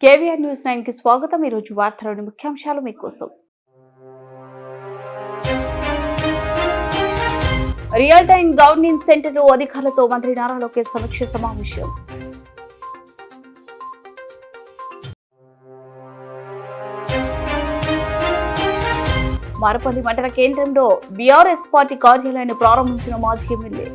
KVR news 9 కి స్వాగతం. ఈ రోజు వార్తలోని ముఖ్యాంశాలు మీకోసం. రియల్ టైమ్ గవర్నెన్స్ సెంటర్ అధికారులతో మంత్రి నారా లోకేష్ సమీక్ష సమావేశం. మరపల్లి మండల కేంద్రంలో బీఆర్ఎస్ పార్టీ కార్యాలయాన్ని ప్రారంభించిన మాజీ ఎమ్మెల్యే.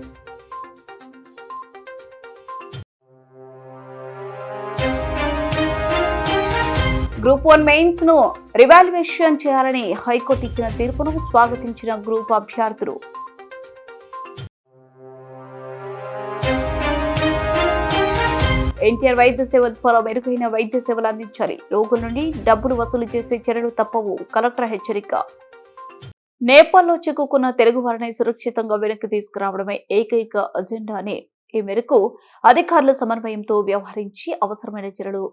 గ్రూప్ 1 మెయిన్స్ ను రివాల్యుయేషన్ చేయాలని హైకోర్టు ఇచ్చిన తీర్పును స్వాగతించిన గ్రూప్ అభ్యర్థులు. ఎన్టీఆర్ వైద్య సేవ ద్వారా మెరుగైన వైద్య సేవలు అందించాలి, రోగుల నుండి డబ్బులు వసూలు చేసే చర్యలు తప్పవు, కలెక్టర్ హెచ్చరిక. నేపాల్లో చిక్కుకున్న తెలుగు వారిని సురక్షితంగా వెనక్కి తీసుకురావడమే ఏకైక అజెండా అని ఈ మేరకు అధికారుల సమన్వయంతో వ్యవహరించి అవసరమైన చర్యలు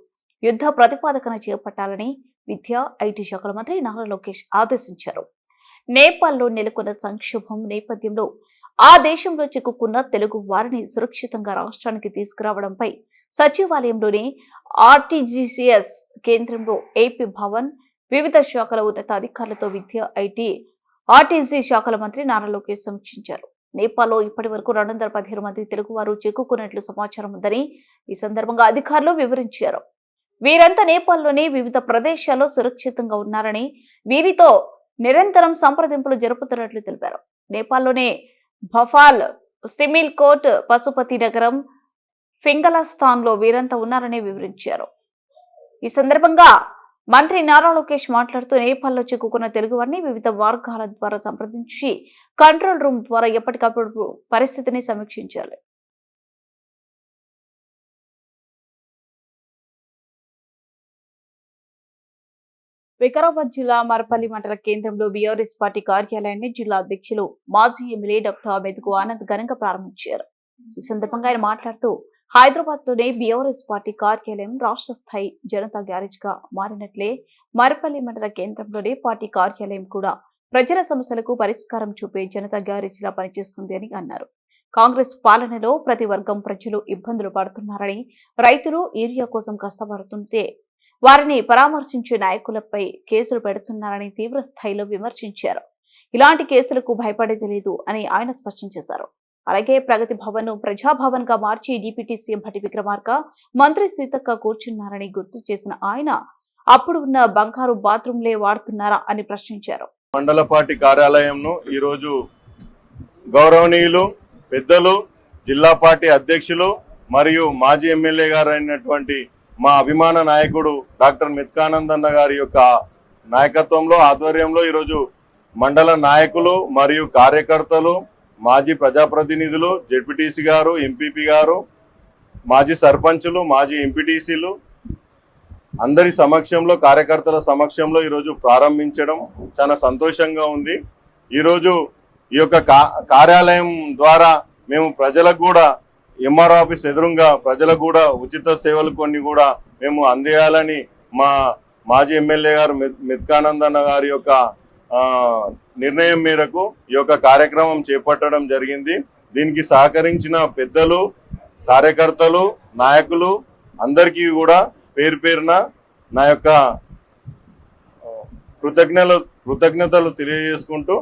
యుద్ధ ప్రతిపాదకన చేపట్టాలని విద్యా ఐటీ శాఖల మంత్రి నారా లోకేష్ ఆదేశించారు. నేపాల్లో నెలకొన్న సంక్షోభం నేపథ్యంలో ఆ దేశంలో చిక్కుకున్న తెలుగు వారిని సురక్షితంగా రాష్ట్రానికి తీసుకురావడంపై సచివాలయంలోని ఆర్టీజీసీఎస్ కేంద్రంలో ఏపీ భవన్ వివిధ శాఖల ఉన్నతాధికారులతో విద్యా ఐటీ ఆర్టీజీ శాఖల మంత్రి నారా లోకేష్ సమీక్షించారు. నేపాల్లో ఇప్పటి వరకు 215 మంది తెలుగువారు చిక్కుకున్నట్లు సమాచారం ఉందని ఈ సందర్భంగా అధికారులు వివరించారు. వీరంతా నేపాల్లోని వివిధ ప్రదేశాల్లో సురక్షితంగా ఉన్నారని, వీరితో నిరంతరం సంప్రదింపులు జరుపుతున్నట్లు తెలిపారు. నేపాల్లోనే భఫాల్, సిమిల్కోట్, పశుపతి నగరం, ఫింగలస్థాన్లో వీరంతా ఉన్నారని వివరించారు. ఈ సందర్భంగా మంత్రి నారా లోకేష్ మాట్లాడుతూ నేపాల్లో చిక్కుకున్న తెలుగు వారిని వివిధ మార్గాల ద్వారా సంప్రదించి కంట్రోల్ రూమ్ ద్వారా ఎప్పటికప్పుడు పరిస్థితిని సమీక్షించాలి. వికారాబాద్ జిల్లా మరపల్లి మండల కేంద్రంలో బీఆర్ఎస్ పార్టీ కార్యాలయాన్ని జిల్లా అధ్యక్షులు మాజీ ఎమ్మెల్యే డాక్టర్ మెతుకు ఆనంద్ ఘనంగా ప్రారంభించారు. ఈ సందర్భంగా ఆయన మాట్లాడుతూ హైదరాబాద్ లోనే బీఆర్ఎస్ పార్టీ కార్యాలయం రాష్ట్ర స్థాయి జనతా గ్యారేజ్ గా మారినట్లే మరపల్లి మండల కేంద్రంలోనే పార్టీ కార్యాలయం కూడా ప్రజల సమస్యలకు పరిష్కారం చూపే జనతా గ్యారేజ్ లా పనిచేస్తుంది అని అన్నారు. కాంగ్రెస్ పాలనలో ప్రతి వర్గం ప్రజలు ఇబ్బందులు పడుతున్నారని, రైతులు ఏరియా కోసం కష్టపడుతుంటే వారిని పరామర్శించే నాయకులపై కేసులు పెడుతున్నారని తీవ్ర స్థాయిలో విమర్శించారు. ఇలాంటి కేసులకు భయపడేది లేదు అని ఆయన స్పష్టం చేశారు. అలాగే ప్రగతి భవన్ ను ప్రజాభవన్ గా మార్చి డిప్యూటీ సీఎం భట్టి విక్రమార్క, మంత్రి సీతక్క కూర్చున్నారని గుర్తు చేసిన ఆయన అప్పుడు ఉన్న బంగారు బాత్రూంలే వాడుతున్నారా అని ప్రశ్నించారు. మండల పార్టీ కార్యాలయంను ఈరోజు గౌరవనీయులు పెద్దలు జిల్లా పార్టీ అధ్యక్షులు మరియు మాజీ ఎమ్మెల్యే గారు అయినటువంటి మా అభిమాన నాయకుడు డాక్టర్ మెతుకానంద్ అన్న గారి యొక్క నాయకత్వంలో ఆధ్వర్యంలో ఈరోజు మండల నాయకులు మరియు కార్యకర్తలు, మాజీ ప్రజాప్రతినిధులు, జెడ్పీటీసీ గారు, ఎంపీపీ గారు, మాజీ సర్పంచులు, మాజీ ఎంపీటీసీలు అందరి సమక్షంలో, కార్యకర్తల సమక్షంలో ఈరోజు ప్రారంభించడం చాలా సంతోషంగా ఉంది. ఈరోజు ఈ యొక్క కార్యాలయం ద్వారా మేము ప్రజలకు కూడా ఎంఆర్ఓ ఆఫీస్ ఎదురుగా ప్రజలకు కూడా ఉచిత సేవలు కొన్ని కూడా మేము అందియాలని మా మాజీ ఎమ్మెల్యే గారు మెతుకానంద్ అన్న గారి యొక్క నిర్ణయం మేరకు ఈ యొక్క కార్యక్రమం చేపట్టడం జరిగింది. దీనికి సహకరించిన పెద్దలు, కార్యకర్తలు, నాయకులు అందరికీ కూడా పేరు పేరున నా యొక్క కృతజ్ఞతలు తెలియజేసుకుంటూ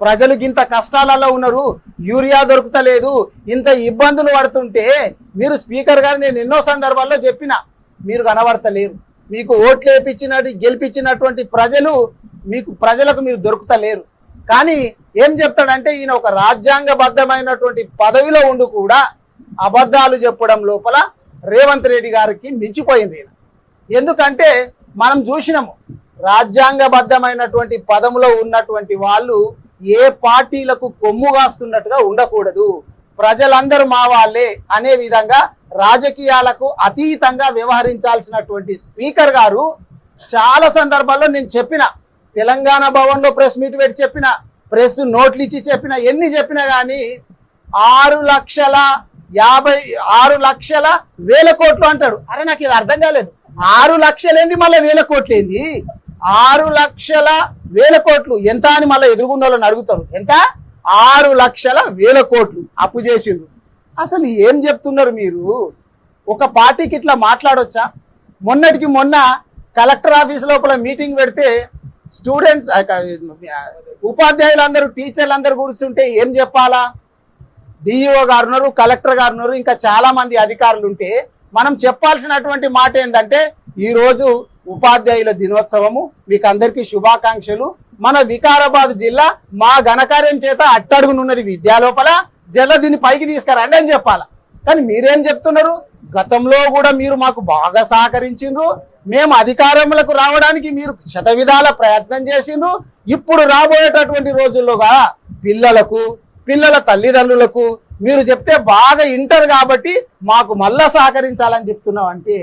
ప్రజలకు ఇంత కష్టాలలో ఉన్నారు, యూరియా దొరుకుతలేదు, ఇంత ఇబ్బందులు పడుతుంటే మీరు స్పీకర్ గారు నేను ఎన్నో సందర్భాల్లో చెప్పిన మీరు కనబడతలేరు. మీకు ఓట్లు గెలిపించినటువంటి ప్రజలకు మీరు దొరుకుతలేరు. కానీ ఏం చెప్తాడంటే ఈయన ఒక రాజ్యాంగబద్ధమైనటువంటి పదవిలో ఉండి కూడా అబద్ధాలు చెప్పడం లోపల రేవంత్ రెడ్డి గారికి మించిపోయింది. ఎందుకంటే మనం చూసినాము రాజ్యాంగబద్ధమైనటువంటి పదములో ఉన్నటువంటి వాళ్ళు ఏ పార్టీలకు కొమ్ము కాస్తున్నట్టుగా ఉండకూడదు, ప్రజలందరూ మా వాళ్ళే అనే విధంగా రాజకీయాలకు అతీతంగా వ్యవహరించాల్సినటువంటి స్పీకర్ గారు చాలా సందర్భాల్లో నేను చెప్పిన, తెలంగాణ భవన్లో ప్రెస్ మీట్ పెట్టి చెప్పిన, ప్రెస్ నోట్లు ఇచ్చి చెప్పిన, ఎన్ని చెప్పినా కానీ 6,50,000,000 వేల కోట్లు అంటాడు. అరే నాకు ఇది అర్థం కాలేదు. 6 లక్షలేంది మళ్ళీ 1000 కోట్లేంది? 6 లక్షల 1000 కోట్లు ఎంత అని మళ్ళీ ఎదురుగున్న వాళ్ళని అడుగుతారు. ఎంత? 6 లక్షల 1000 కోట్లు అప్పు చేసిండ్రు. అసలు ఏం చెప్తున్నారు మీరు? ఒక పార్టీకి ఇట్లా మాట్లాడొచ్చా? మొన్నటికి మొన్న కలెక్టర్ ఆఫీస్ లోపల మీటింగ్ పెడితే స్టూడెంట్స్ ఉపాధ్యాయులందరూ టీచర్లందరూ కూర్చుంటే ఏం చెప్పాలా? డిఈఓ గారు ఉన్నారు, కలెక్టర్ గారు ఉన్నారు, ఇంకా చాలా మంది అధికారులు ఉంటే మనం చెప్పాల్సినటువంటి మాట ఏంటంటే ఈరోజు ఉపాధ్యాయుల దినోత్సవము, మీకు అందరికీ శుభాకాంక్షలు. మన వికారాబాద్ జిల్లా మా ఘనకార్యం చేత అట్టడుగునున్నది విద్యా లోపల, జల్ల దీన్ని పైకి తీసుకురండి అని చెప్పాలా. కానీ మీరేం చెప్తున్నారు? గతంలో కూడా మీరు మాకు బాగా సహకరించిండ్రు, మేము అధికారంలోకి రావడానికి మీరు శతవిధాల ప్రయత్నం చేసిండ్రు. ఇప్పుడు రాబోయేటటువంటి రోజుల్లోగా పిల్లల తల్లిదండ్రులకు మీరు చెప్తే బాగా ఇంటారు కాబట్టి మాకు మళ్ళా సహకరించాలని చెప్తున్నావు అంటే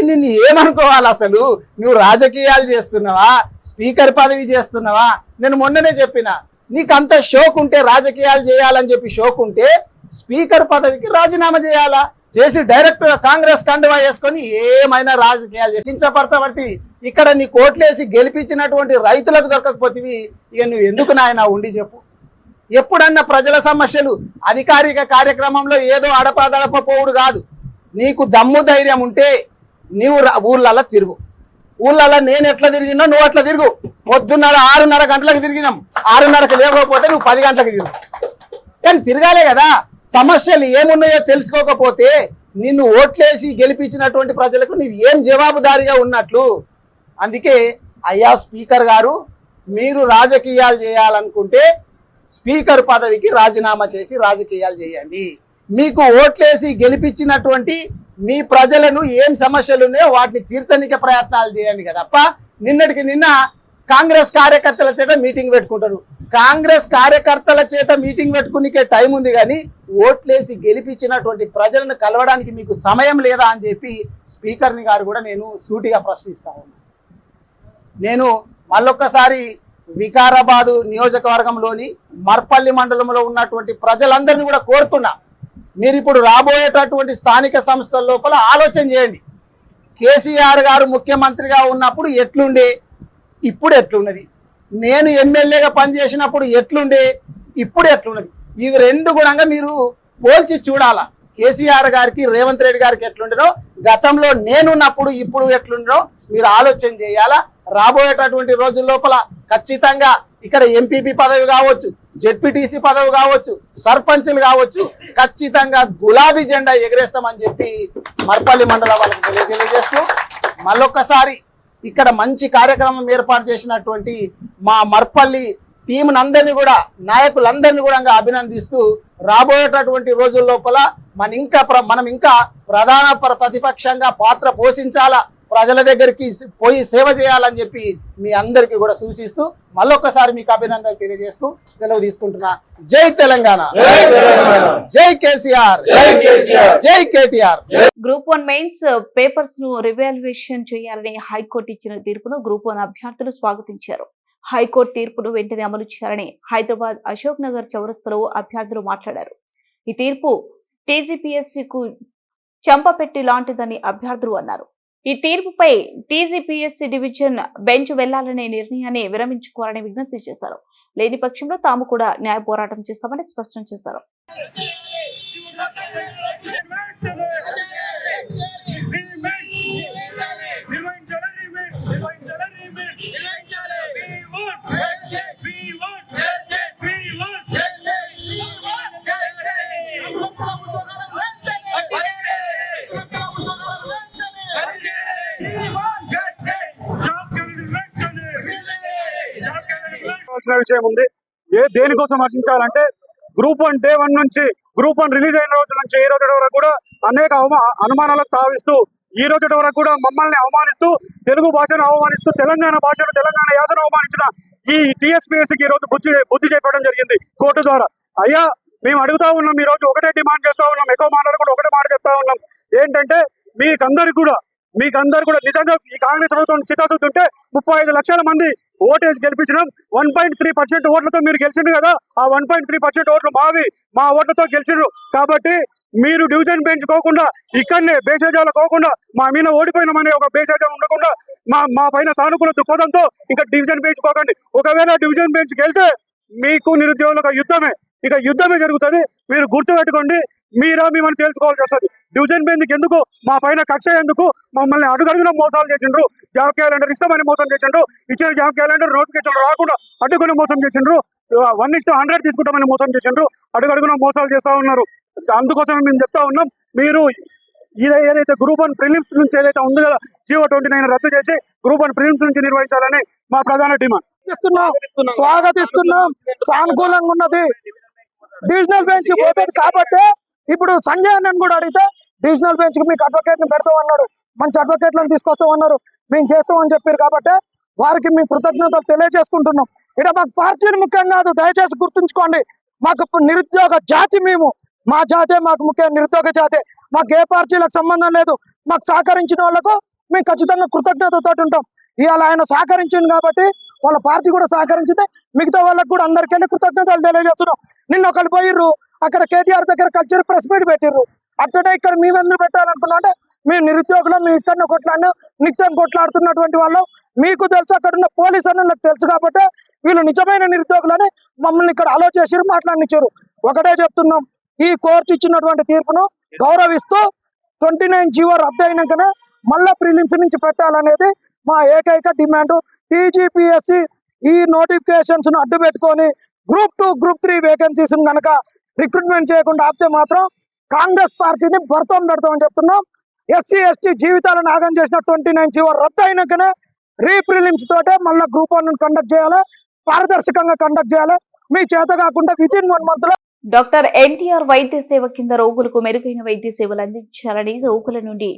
నిన్ను ఏమనుకోవాలి? అసలు నువ్వు రాజకీయాలు చేస్తున్నావా, స్పీకర్ పదవి చేస్తున్నావా? నేను మొన్ననే చెప్పిన, నీకు అంత షోక్ ఉంటే రాజకీయాలు చేయాలని చెప్పి షోక్ ఉంటే స్పీకర్ పదవికి రాజీనామా చేయాలా, చేసి డైరెక్ట్ గా కాంగ్రెస్ కండువా వేసుకొని ఏమైనా రాజకీయాలు చేసి కించపడతాబట్టి ఇక్కడ నీ కోట్లేసి గెలిపించినటువంటి రైతులకు దొరకకపోతే ఇక నువ్వు ఎందుకు నాయన ఉండి చెప్పు. ఎప్పుడన్నా ప్రజల సమస్యలు అధికారిక కార్యక్రమంలో ఏదో అడపదడప పోవుడు కాదు. నీకు దమ్ము ధైర్యం ఉంటే నీవు ఊళ్ళల్లో తిరుగు. ఊళ్ళల్లో నేను ఎట్లా తిరిగినా నువ్వు అట్లా తిరుగు. పొద్దున్న 6:30 గంటలకు తిరిగినాం, 6:30కి లేకపోతే నువ్వు 10 గంటలకు తిరుగు. కానీ తిరగాలే కదా. సమస్యలు ఏమున్నాయో తెలుసుకోకపోతే నిన్ను ఓట్లేసి గెలిపించినటువంటి ప్రజలకు నువ్వు ఏం జవాబుదారీగా ఉన్నట్లు. అందుకే అయ్యా స్పీకర్ గారు, మీరు రాజకీయాలు చేయాలనుకుంటే స్పీకర్ పదవికి రాజీనామా చేసి రాజకీయాలు చేయండి. మీకు ఓట్లేసి గెలిపించినటువంటి మీ ప్రజలను ఏం సమస్యలు ఉన్నాయో వాటిని తీర్చనికే ప్రయత్నాలు చేయండి కదప్ప. నిన్నటికి నిన్న కాంగ్రెస్ కార్యకర్తల చేత మీటింగ్ పెట్టుకుంటారు. కాంగ్రెస్ కార్యకర్తల చేత మీటింగ్ పెట్టుకునికే టైం ఉంది, కానీ ఓట్లేసి గెలిపించినటువంటి ప్రజలను కలవడానికి మీకు సమయం లేదా అని చెప్పి స్పీకర్ని గారు కూడా నేను సూటిగా ప్రశ్నిస్తా ఉన్నాను. నేను మళ్ళొక్కసారి వికారాబాదు నియోజకవర్గంలోని మర్పల్లి మండలంలో ఉన్నటువంటి ప్రజలందరినీ కూడా కోరుతున్నా, మీరు ఇప్పుడు రాబోయేటటువంటి స్థానిక సంస్థల లోపల ఆలోచన చేయండి. కేసీఆర్ గారు ముఖ్యమంత్రిగా ఉన్నప్పుడు ఎట్లుండే, ఇప్పుడు ఎట్లున్నది, నేను ఎమ్మెల్యేగా పనిచేసినప్పుడు ఎట్లుండే, ఇప్పుడు ఎట్లున్నది, ఇవి రెండు కూడా మీరు పోల్చి చూడాలా. కేసీఆర్ గారికి రేవంత్ రెడ్డి గారికి ఎట్లుండేనో, గతంలో నేనున్నప్పుడు ఇప్పుడు ఎట్లుండో మీరు ఆలోచన చేయాలా. రాబోయేటటువంటి రోజుల లోపల ఖచ్చితంగా ఇక్కడ ఎంపీపీ పదవి కావచ్చు, జెడ్పీటీసీ పదవి కావచ్చు, సర్పంచులు కావచ్చు, ఖచ్చితంగా గులాబీ జెండా ఎగరేస్తామని చెప్పి మర్పల్లి మండలం వాళ్ళకి తెలియజేస్తూ మళ్ళొక్కసారి ఇక్కడ మంచి కార్యక్రమం ఏర్పాటు చేసినటువంటి మా మర్పల్లి టీంనందరినీ కూడా, నాయకులందరినీ కూడా అభినందిస్తూ రాబోయేటటువంటి రోజుల లోపల మనం ఇంకా ప్రధాన ప్రతిపక్షంగా పాత్ర పోషించాలా, ప్రజల దగ్గరికి పోయి సేవ చేయాలని చెప్పి మీ అందరికీ కూడా సూచిస్తూ మళ్ళొక్కసారి మీకు అభినందనలు తెలియజేస్తూ సెలవు తీసుకుంటున్నా. జై తెలంగాణ, జై కేసీఆర్, జై కేటీఆర్. గ్రూప్ 1 మెయిన్స్ పేపర్స్ ను రివాల్యుయేషన్ చేయాలని హైకోర్టు ఇచ్చిన తీర్పును గ్రూప్ 1 అభ్యర్థులు స్వాగతించారు. హైకోర్టు తీర్పును వెంటనే అమలు చేయాలని హైదరాబాద్ అశోక్ నగర్ చౌరస్తాలో అభ్యర్థులు మాట్లాడారు. ఈ తీర్పు టీజీపీఎస్సీకు చంపపెట్టి లాంటిదని అభ్యర్థులు అన్నారు. ఈ తీర్పుపై టీజీపీఎస్సీ డివిజన్ బెంచ్ వెళ్లాలనే నిర్ణయాన్ని విరమించుకోవాలని విజ్ఞప్తి చేశారు. లేని పక్షంలో తాము కూడా న్యాయ పోరాటం చేస్తామని స్పష్టం చేశారు. విషయం ఉంది. దేనికోసం హర్షించాలంటే గ్రూప్ 1 డే 1 నుంచి గ్రూప్ 1 రిలీజ్ అయిన రోజు నుంచి ఈ రోజు వరకు కూడా అనేక అనుమానాలకు తావిస్తూ ఈ రోజు వరకు కూడా మమ్మల్ని అవమానిస్తూ, తెలుగు భాషను అవమానిస్తూ, తెలంగాణ భాషను, తెలంగాణ యాసను అవమానించిన ఈ టీఎస్పీఎస్సీకి ఈ రోజు బుద్ధి చెప్పడం జరిగింది కోర్టు ద్వారా. అయ్యా మేము అడుగుతా ఉన్నాం, ఈ రోజు ఒకటే డిమాండ్ చేస్తా ఉన్నాం, ఎక్కువ మాట్లాడకుండా ఒకటే మాట చెప్తా ఉన్నాం. ఏంటంటే మీకందరు కూడా నిజంగా ఈ కాంగ్రెస్ ప్రభుత్వం చిత్తశుద్ధి ఉంటే 35 లక్షల మంది ఓటేసి గెలిపించినాం. 1.3% ఓట్లతో మీరు గెలిచిండ్రు కదా, ఆ 1.3% ఓట్లు మావి, మా ఓట్లతో గెలిచిండ్రు. కాబట్టి మీరు డివిజన్ బెంచ్ కోకుండా ఇక్కడనే బేషజాలు కోకుండా మా మీద ఓడిపోయినామనే ఒక బేషజం ఉండకుండా మా పైన సానుకూల దృక్పథంతో ఇంకా డివిజన్ బెంచ్ కోకండి. ఒకవేళ డివిజన్ బెంచ్ గెలితే మీకు నిరుద్యోగులకు యుద్ధమే జరుగుతుంది. మీరు గుర్తు పెట్టుకోండి. మేమని తెలుసుకోవాల్సి వస్తుంది. డివిజన్ బెంచ్కి ఎందుకు, మా పైన కక్ష ఎందుకు? మమ్మల్ని అడుగడుగున మోసాలు చేసిండ్రు. జాబ్ క్యాలెండర్ ఇస్తామని మోసం చేసిండ్రు. ఇచ్చిన జాబ్ క్యాలెండర్ నోటిఫికేషన్ రాకుండా అడ్డుకుని మోసం చేసిండ్రు. 1:100 తీసుకుంటామని మోసం చేసిండ్రు. అడుగడుగున మోసాలు చేస్తా ఉన్నారు. అందుకోసం మేము చెప్తా ఉన్నాం, మీరు ఏదైతే గ్రూప్ 1 ప్రిలిమ్స్ నుంచి ఏదైతే ఉంది కదా, GO 29 రద్దు చేసి గ్రూప్ 1 ప్రిలిమ్స్ నుంచి నిర్వహించాలని మా ప్రధాన డిమాండ్. స్వాగతిస్తున్నాం. సానుకూలంగా ఉన్నది. డివిజనల్ బెంచ్ పోతుంది కాబట్టి ఇప్పుడు సంజయ్ అన్నని కూడా అడిగితే డివిజనల్ బెంచ్ కి మీకు అడ్వకేట్ ని పెడతామన్నాడు, మంచి అడ్వకేట్లను తీసుకొస్తామన్నారు, మేము చేస్తామని చెప్పారు. కాబట్టి వారికి మీ కృతజ్ఞతలు తెలియజేసుకుంటున్నాం. ఇక్కడ మాకు పార్టీలు ముఖ్యం కాదు, దయచేసి గుర్తుంచుకోండి. మాకు నిరుద్యోగ జాతి, మా జాతే మాకు ముఖ్యం, నిరుద్యోగ జాతే. మాకు ఏ పార్టీలకు సంబంధం లేదు. మాకు సహకరించిన వాళ్ళకు మేము ఖచ్చితంగా కృతజ్ఞతతో ఉంటాం. ఇవాళ ఆయన సహకరించింది కాబట్టి వాళ్ళ పార్టీ కూడా సహకరించింది. మిగతా వాళ్ళకు కూడా అందరికీ కృతజ్ఞతలు తెలియజేస్తున్నాం. నిన్న ఒకరు పోయిర్రు, అక్కడ కేటీఆర్ దగ్గర కల్చర్ ప్రెస్ మీట్ పెట్టిర్రు. అట్లనే ఇక్కడ మేమెందుకు పెట్టాలనుకున్నాం అంటే, మీ నిరుద్యోగులు మీ ఇక్కడ కొట్లాడినా నిత్యం కొట్లాడుతున్నటువంటి వాళ్ళు మీకు తెలుసు, అక్కడ ఉన్న పోలీసు అన్నలకు తెలుసు. కాబట్టి వీళ్ళు నిజమైన నిరుద్యోగులని మమ్మల్ని ఇక్కడ అలో చేసిరు, మాట్లాడినిచ్చారు. ఒకటే చెప్తున్నాం, ఈ కోర్టు ఇచ్చినటువంటి తీర్పును గౌరవిస్తూ 29 జీవో రద్దు అయినాకనే మళ్ళా ప్రిలిమ్స్ నుంచి పెట్టాలనేది మా ఏకైక డిమాండ్. TGPSC ఈ నోటిఫికేషన్స్ ను అడ్డు పెట్టుకొని గ్రూప్ 2, గ్రూప్ 3 వేకెన్సీస్ కనుక రిక్రూట్మెంట్ చేయకుండా ఆపితే మాత్రం కాంగ్రెస్ పార్టీని భర్తం పెడతామని చెప్తున్నాం. SC ST జీవితాలను ఆగం చేసిన 29 జీవో రద్దు అయినాకనే ప్రిలిమ్స్ తోటే మళ్ళీ గ్రూప్ 1 కండక్ట్ చేయాలి, పారదర్శకంగా కండక్ట్ చేయాలి. మీ చేత కాకుండా వితిన్ 1 month లో డాక్టర్ ఎన్టీఆర్ వైద్య సేవ కింద రోగులకు మెరుగైన వైద్య సేవలు అందించాలని, రోగుల నుండి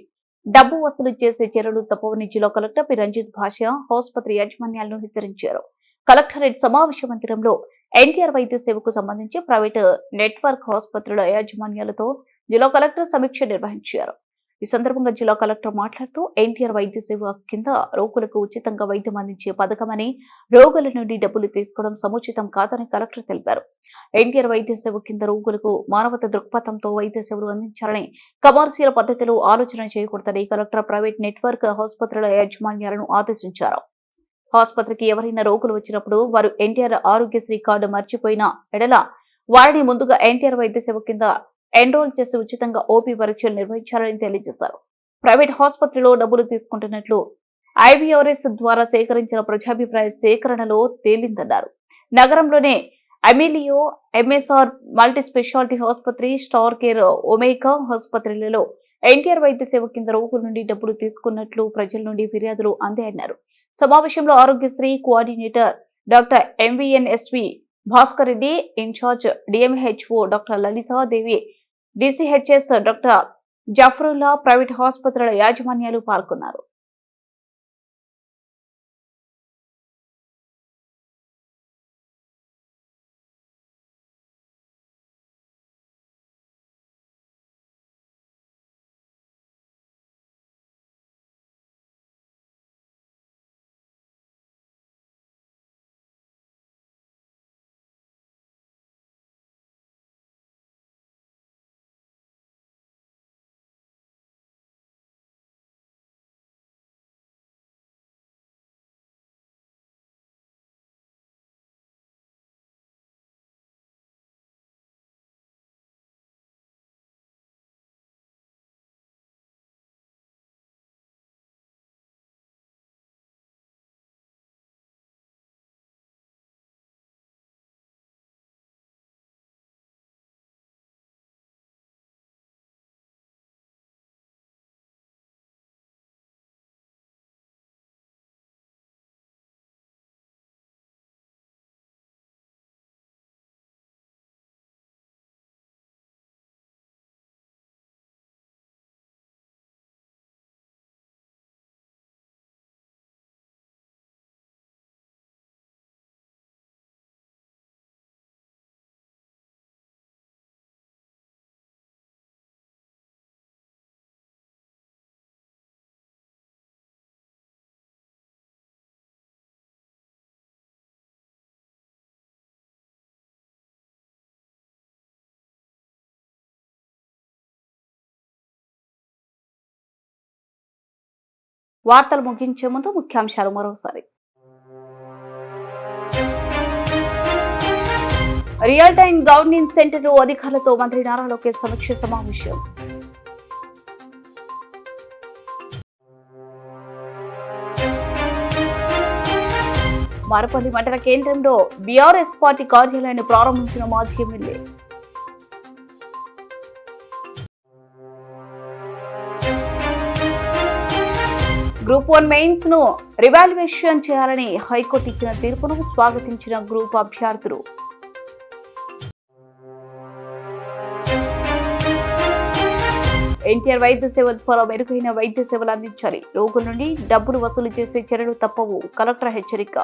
డబ్బు వసూలు చేసే చర్యలు తప్పవని జిల్లా కలెక్టర్ పి. రంజిత్ భాష ఆసుపత్రి యాజమాన్యాలను హెచ్చరించారు. కలెక్టరేట్ సమావేశ మందిరంలో ఎన్టీఆర్ వైద్య సేవకు సంబంధించి ప్రైవేటు నెట్వర్క్ ఆసుపత్రుల యాజమాన్యాలతో జిల్లా కలెక్టర్ సమీక్ష నిర్వహించారు. ఈ సందర్భంగా జిల్లా కలెక్టర్ మాట్లాడుతూ, ఎన్టీఆర్ వైద్య సేవ కింద రోగులకు ఉచితంగా వైద్యం అందించే పథకమని, రోగుల నుండి డబ్బులు తీసుకోవడం సముచితం కాదని కలెక్టర్ తెలిపారు. ఎన్టీఆర్ వైద్య సేవ కింద రోగులకు మానవత దృక్పథంతో వైద్య సేవలు అందించాలని, కమర్షియల్ పద్ధతిలో ఆలోచన చేయకూడదని కలెక్టర్ ప్రైవేట్ నెట్వర్క్ ఆసుపత్రుల యాజమాన్యాలను ఆదేశించారు. ఆసుపత్రికి ఎవరైనా రోగులు వచ్చినప్పుడు వారు ఎన్టీఆర్ ఆరోగ్యశ్రీ కార్డు మర్చిపోయిన ఎడల వారిని ముందుగా ఎన్టీఆర్ వైద్య సేవ కింద ఎన్రోల్ చేసి ఉచితంగా ఓపీ పరీక్షలు నిర్వహించాలని తెలియజేశారు. ప్రైవేట్ ఆసుపత్రిలో డబ్బులు తీసుకుంటున్నట్లు IVRS ద్వారా సేకరించిన ప్రజాభిప్రాయ సేకరణలో తేలిందన్నారు. నగరంలోనే అమిలియో, MSR మల్టీ స్పెషాలిటీ ఆసుపత్రి, స్టార్ కేర్, ఒమేగా ఆసుపత్రులలో ఎన్టీఆర్ వైద్య సేవ కింద రోగుల నుండి డబ్బులు తీసుకున్నట్లు ప్రజల నుండి ఫిర్యాదులు అందాయన్నారు. సమావేశంలో Aarogyasri coordinator doctor MVNSV Bhaskar Reddy, incharge DMHO doctor Lalithadevi, DCHS doctor Jafarullah, private ఆసుపత్రుల యాజమాన్యాలు పాల్గొన్నారు. వార్తలు ముగించే ముందు ముఖ్యాంశాలు మరోసారి. రియల్ టైం గవర్నెన్స్ సెంటర్ అధికారులతో మంత్రి నారా లోకేష్ సమీక్ష సమావేశం. మారపల్లి మండల కేంద్రంలో బీఆర్ఎస్ పార్టీ కార్యాలయాన్ని ప్రారంభించిన మాజీ ఎమ్మెల్యే. గ్రూప్ 1 మెయిన్స్ ను రివాల్యుయేషన్ చేయాలని హైకోర్టు ఇచ్చిన తీర్పును స్వాగతించిన గ్రూప్ అభ్యర్థులు. ఎన్టీఆర్ వైద్య సేవల ద్వారా మెరుగైన వైద్య సేవలు అందించాలి. రోగుల నుండి డబ్బులు వసూలు చేసే చర్యలు తప్పవు. కలెక్టర్ హెచ్చరిక.